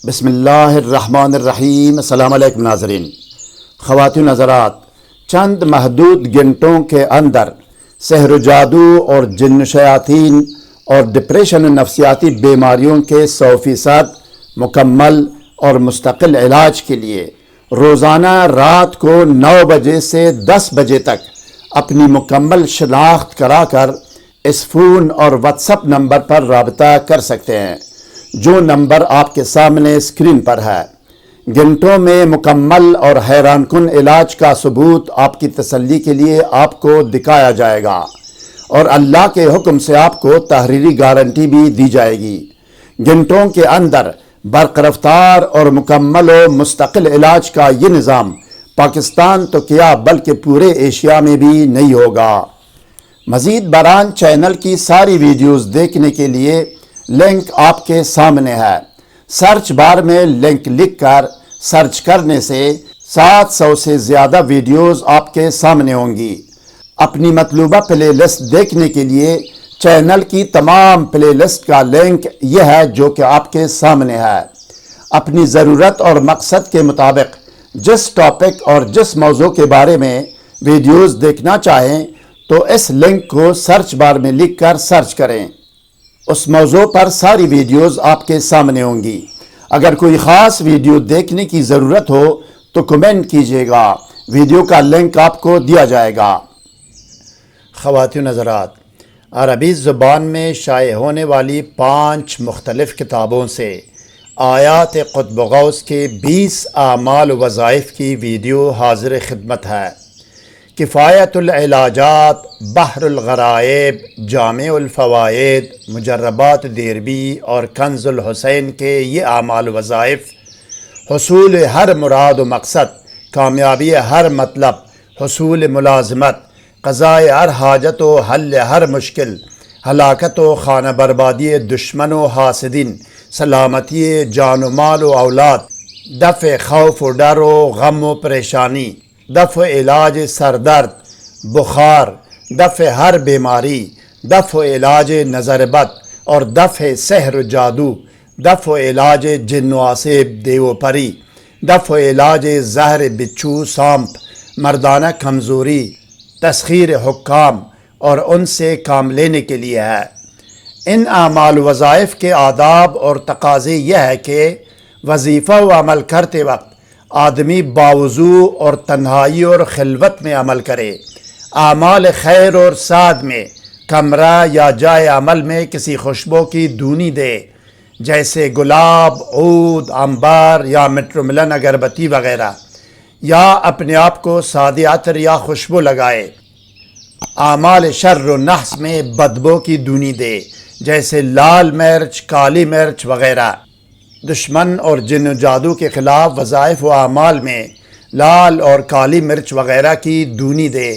بسم اللہ الرحمن الرحیم۔ السلام علیکم ناظرین۔ خواتین حضرات، چند محدود گھنٹوں کے اندر سحر و جادو اور جن شیاطین اور ڈپریشن و نفسیاتی بیماریوں کے 100% مکمل اور مستقل علاج کے لیے روزانہ رات کو 9 بجے سے 10 بجے تک اپنی مکمل شناخت کرا کر اس فون اور واٹس ایپ نمبر پر رابطہ کر سکتے ہیں، جو نمبر آپ کے سامنے اسکرین پر ہے۔ گھنٹوں میں مکمل اور حیران کن علاج کا ثبوت آپ کی تسلی کے لیے آپ کو دکھایا جائے گا، اور اللہ کے حکم سے آپ کو تحریری گارنٹی بھی دی جائے گی۔ گھنٹوں کے اندر برق رفتار اور مکمل و مستقل علاج کا یہ نظام پاکستان تو کیا بلکہ پورے ایشیا میں بھی نہیں ہوگا۔ مزید برآں چینل کی ساری ویڈیوز دیکھنے کے لیے لنک آپ کے سامنے ہے۔ سرچ بار میں لنک لکھ کر سرچ کرنے سے 700 سے زیادہ ویڈیوز آپ کے سامنے ہوں گی۔ اپنی مطلوبہ پلے لسٹ دیکھنے کے لیے چینل کی تمام پلے لسٹ کا لنک یہ ہے جو کہ آپ کے سامنے ہے۔ اپنی ضرورت اور مقصد کے مطابق جس ٹاپک اور جس موضوع کے بارے میں ویڈیوز دیکھنا چاہیں تو اس لنک کو سرچ بار میں لکھ کر سرچ کریں۔ اس موضوع پر ساری ویڈیوز آپ کے سامنے ہوں گی۔ اگر کوئی خاص ویڈیو دیکھنے کی ضرورت ہو تو کمنٹ کیجیے گا، ویڈیو کا لنک آپ کو دیا جائے گا۔ خواتین حضرات، عربی زبان میں شائع ہونے والی 5 مختلف کتابوں سے آیات قطب غوث کے 20 اعمال و وظائف کی ویڈیو حاضر خدمت ہے۔ کفایت العلاجات، بحر الغرائب، جامع الفوائد، مجربات دیربی اور کنز الحسین کے یہ اعمال و وظائف حصول ہر مراد و مقصد، کامیابی ہر مطلب، حصول ملازمت، قضاء ہر حاجت و حل ہر مشکل، ہلاکت و خانہ بربادی دشمن و حاسدین، سلامتی جان و مال و اولاد، دفع خوف و ڈر و غم و پریشانی، دفع علاج سردرد، بخار، دفع ہر بیماری، دفع علاج نظر بد اور دفع سحر و جادو، دفع علاج جن و آسیب دیو و پری، دفع علاج زہر بچھو سانپ، مردانہ کمزوری، تسخیر حکام اور ان سے کام لینے کے لیے ہے۔ ان اعمال و وظائف کے آداب اور تقاضے یہ ہے کہ وظیفہ و عمل کرتے وقت آدمی باوضو اور تنہائی اور خلوت میں عمل کرے۔ اعمال خیر اور سعد میں کمرہ یا جائے عمل میں کسی خوشبو کی دھونی دے، جیسے گلاب، عود، عنبر یا مٹروملن اگربتی وغیرہ، یا اپنے آپ کو سادہ عطر یا خوشبو لگائے۔ اعمال شر و نحس میں بدبو کی دھونی دے، جیسے لال مرچ، کالی مرچ وغیرہ۔ دشمن اور جن و جادو کے خلاف وظائف و اعمال میں لال اور کالی مرچ وغیرہ کی دھونی دے۔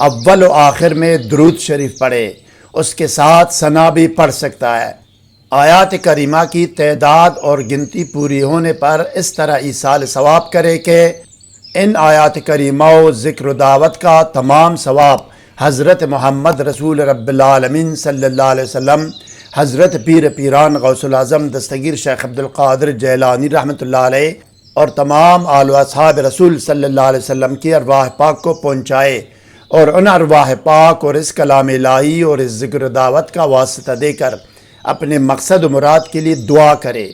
اول و آخر میں درود شریف پڑھے، اس کے ساتھ ثنا بھی پڑھ سکتا ہے۔ آیات کریمہ کی تعداد اور گنتی پوری ہونے پر اس طرح ایصال ثواب کرے کہ ان آیات کریمہ و ذکر و دعوت کا تمام ثواب حضرت محمد رسول رب العالمین صلی اللہ علیہ وسلم، حضرت پیر پیران غوث العظم دستگیر شیخ عبدالقادر جیلانی رحمۃ اللہ علیہ اور تمام آل و اصحاب رسول صلی اللہ علیہ وسلم کی ارواح پاک کو پہنچائے، اور ان ارواح پاک اور اس کلام الہی اور اس ذکر و دعوت کا واسطہ دے کر اپنے مقصد و مراد کے لیے دعا کرے۔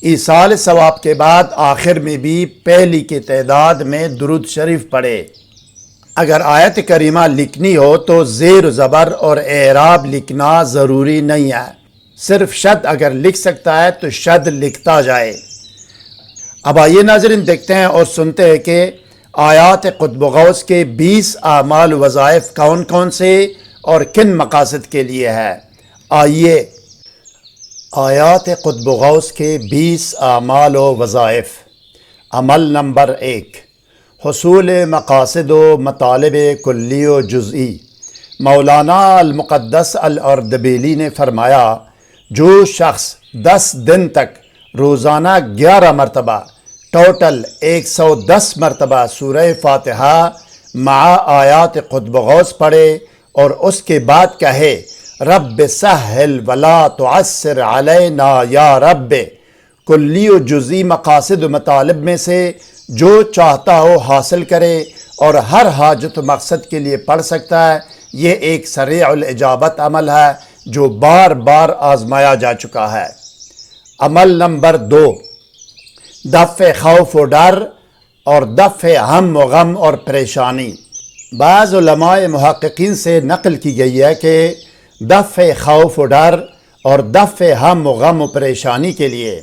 ایصال ثواب کے بعد آخر میں بھی پہلی کی تعداد میں درود شریف پڑھے۔ اگر آیت کریمہ لکھنی ہو تو زیر و زبر اور اعراب لکھنا ضروری نہیں ہے، صرف شد اگر لکھ سکتا ہے تو شد لکھتا جائے۔ اب آئیے ناظرین دیکھتے ہیں اور سنتے ہیں کہ آیات قطب غوث کے 20 اعمال و وظائف کون کون سے اور کن مقاصد کے لیے ہے۔ آئیے، آیات قطب غوث کے 20 اعمال و وظائف۔ عمل نمبر 1، حصول مقاصد و مطالب کلی و جزئی۔ مولانا المقدس الاردبیلی نے فرمایا، جو شخص 10 دن تک روزانہ 11 مرتبہ ٹوٹل 110 مرتبہ سورہ فاتحہ مع آیات قطب غوث پڑھے اور اس کے بعد کہے رب سہل ولا تعسر علینا یا رب، کلی و جزی مقاصد و مطالب میں سے جو چاہتا ہو حاصل کرے اور ہر حاجت و مقصد کے لیے پڑھ سکتا ہے۔ یہ ایک سریع الاجابت عمل ہے جو بار بار آزمایا جا چکا ہے۔ عمل نمبر 2، دفع خوف و ڈر اور دفع ہم و غم اور پریشانی۔ بعض علماء محققین سے نقل کی گئی ہے کہ دفع خوف و ڈر اور دفع ہم و غم و پریشانی کے لیے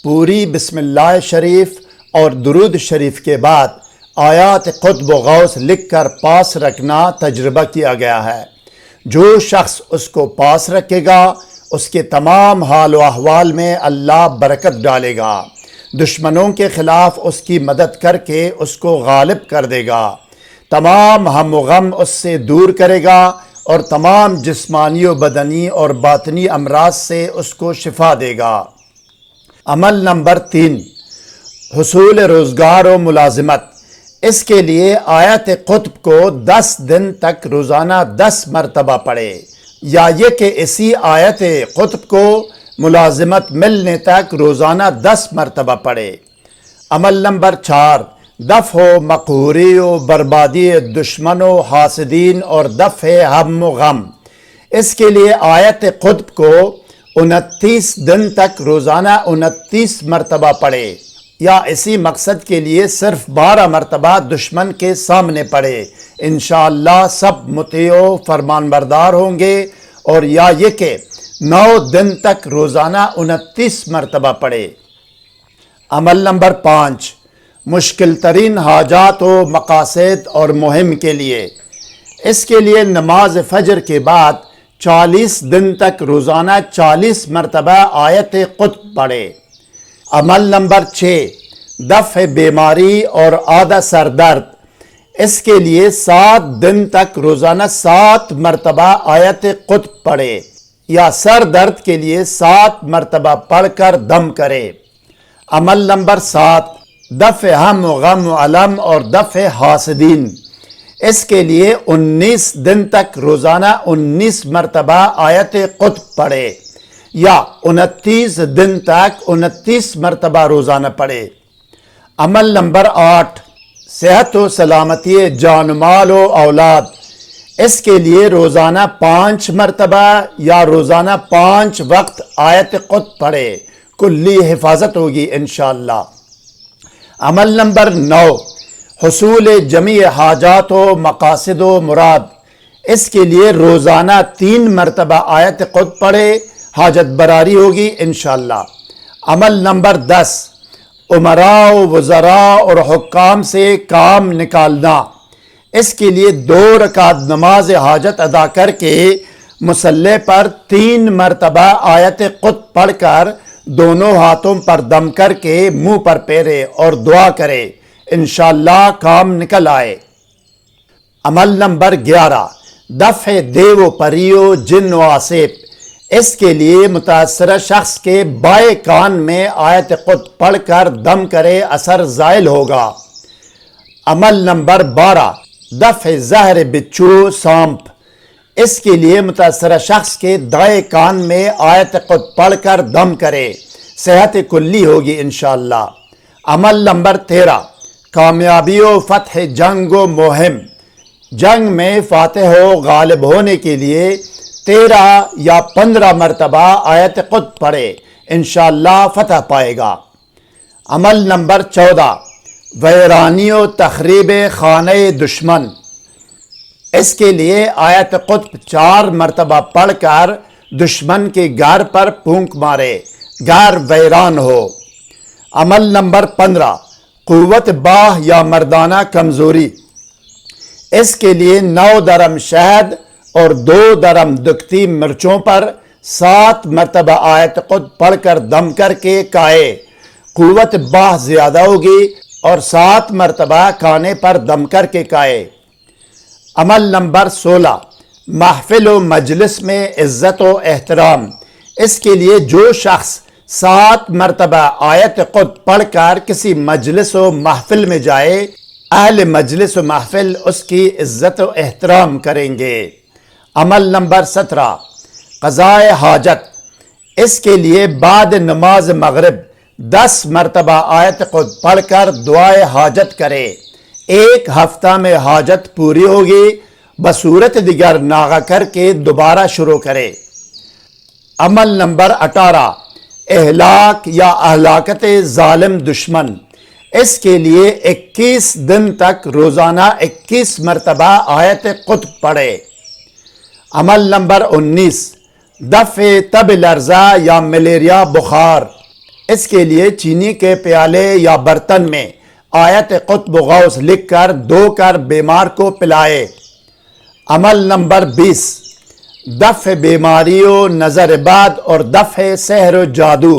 پوری بسم اللہ شریف اور درود شریف کے بعد آیات قطب و غوث لکھ کر پاس رکھنا تجربہ کیا گیا ہے۔ جو شخص اس کو پاس رکھے گا اس کے تمام حال و احوال میں اللہ برکت ڈالے گا، دشمنوں کے خلاف اس کی مدد کر کے اس کو غالب کر دے گا، تمام ہم و غم اس سے دور کرے گا اور تمام جسمانی و بدنی اور باطنی امراض سے اس کو شفا دے گا۔ عمل نمبر 3، حصول روزگار و ملازمت۔ اس کے لیے آیت قطب کو 10 دن تک روزانہ 10 مرتبہ پڑھے، یا یہ کہ اسی آیت قطب کو ملازمت ملنے تک روزانہ 10 مرتبہ پڑھے۔ عمل نمبر 4، دفع و مقہوری و بربادی دشمن و حاسدین اور دفع ہم و غم۔ اس کے لیے آیت قطب کو 29 دن تک روزانہ 29 مرتبہ پڑھے، یا اسی مقصد کے لیے صرف 12 مرتبہ دشمن کے سامنے پڑھے۔ انشاءاللہ سب مطیع و فرمان بردار ہوں گے۔ اور یا یہ کہ 9 دن تک روزانہ 29 مرتبہ پڑھے۔ عمل نمبر 5، مشکل ترین حاجات و مقاصد اور مہم کے لیے۔ اس کے لیے نماز فجر کے بعد 40 دن تک روزانہ 40 مرتبہ آیت قطب پڑھے۔ عمل نمبر 6، دفع بیماری اور آدھا سر درد۔ اس کے لیے 7 دن تک روزانہ 7 مرتبہ آیت قطب پڑھے، یا سر درد کے لیے 7 مرتبہ پڑھ کر دم کرے۔ عمل نمبر 7، دفع ہم و غم و علم اور دفع حاسدین۔ اس کے لیے 19 دن تک روزانہ 19 مرتبہ آیت قطب پڑھے، یا 29 دن تک 29 مرتبہ روزانہ پڑھے۔ عمل نمبر 8، صحت و سلامتی جان مال و اولاد۔ اس کے لیے روزانہ 5 مرتبہ یا روزانہ 5 وقت آیت قطب پڑھے، کلی حفاظت ہوگی انشاءاللہ۔ عمل نمبر 9، حصول جمیع حاجات و مقاصد و مراد۔ اس کے لیے روزانہ 3 مرتبہ آیت قطب پڑھے، حاجت براری ہوگی انشاءاللہ۔ عمل نمبر 10، امراء و وزراء اور حکام سے کام نکالنا۔ اس کے لیے 2 رکعت نماز حاجت ادا کر کے مصلی پر 3 مرتبہ آیت قطب پڑھ کر دونوں ہاتھوں پر دم کر کے منہ پر پھیرے اور دعا کرے، انشاءاللہ کام نکل آئے۔ عمل نمبر 11، دفع دیو و پری و جن و آصف۔ اس کے لیے متاثرہ شخص کے بائیں کان میں آیت قطب پڑھ کر دم کرے، اثر زائل ہوگا۔ عمل نمبر 12، دفع زہر بچھو سانپ۔ اس کے لیے متاثرہ شخص کے دائیں کان میں آیت قطب پڑھ کر دم کرے، صحت کلی ہوگی انشاءاللہ۔ عمل نمبر 13، کامیابی و فتح جنگ و مہم۔ جنگ میں فاتح و غالب ہونے کے لیے 13 یا 15 مرتبہ آیت قطب پڑھے، انشاءاللہ فتح پائے گا۔ عمل نمبر 14، ویرانی و تخریب خانہ دشمن۔ اس کے لیے آیت قطب 4 مرتبہ پڑھ کر دشمن کے گھر پر پھونک مارے، گھر ویران ہو۔ عمل نمبر 15، قوت باہ یا مردانہ کمزوری۔ اس کے لیے 9 درم شہد اور 2 درم دکھتی مرچوں پر 7 مرتبہ آیت قطب پڑھ کر دم کر کے کھائے، قوت باہ زیادہ ہوگی، اور 7 مرتبہ کھانے پر دم کر کے کھائے۔ عمل نمبر 16، محفل و مجلس میں عزت و احترام۔ اس کے لیے جو شخص 7 مرتبہ آیت قطب پڑھ کر کسی مجلس و محفل میں جائے، اہل مجلس و محفل اس کی عزت و احترام کریں گے۔ عمل نمبر 17، قضاء حاجت۔ اس کے لیے بعد نماز مغرب 10 مرتبہ آیت قطب پڑھ کر دعائے حاجت کرے، 1 ہفتہ میں حاجت پوری ہوگی، بصورت دیگر ناغہ کر کے دوبارہ شروع کرے۔ عمل نمبر 18، اہلاک یا ہلاکت ظالم دشمن۔ اس کے لیے 21 دن تک روزانہ 21 مرتبہ آیت قطب پڑھے۔ عمل نمبر 19، دفع تب لرزہ یا ملیریا بخار۔ اس کے لیے چینی کے پیالے یا برتن میں آیت قطب غوث لکھ کر دھو کر بیمار کو پلائے۔ عمل نمبر 20، دفع بیماریوں، نظر بد اور دفع سحر و جادو۔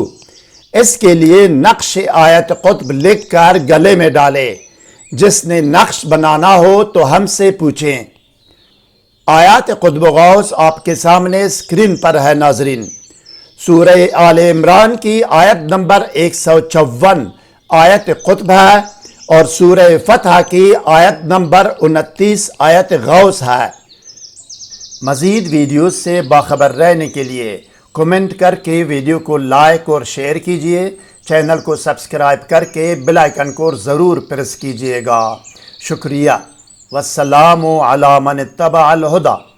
اس کے لیے نقش آیت قطب لکھ کر گلے میں ڈالے۔ جس نے نقش بنانا ہو تو ہم سے پوچھیں۔ آیات قطب غوث آپ کے سامنے اسکرین پر ہے ناظرین۔ سورہ آل عمران کی آیت نمبر 154 آیت قطب ہے اور سورہ فتح کی آیت نمبر 29 آیت غوث ہے۔ مزید ویڈیوز سے باخبر رہنے کے لیے کمنٹ کر کے ویڈیو کو لائک اور شیئر کیجئے، چینل کو سبسکرائب کر کے بیل آئیکن کو ضرور پریس کیجئے گا۔ شکریہ۔ والسلام علی من اتبع الہدی۔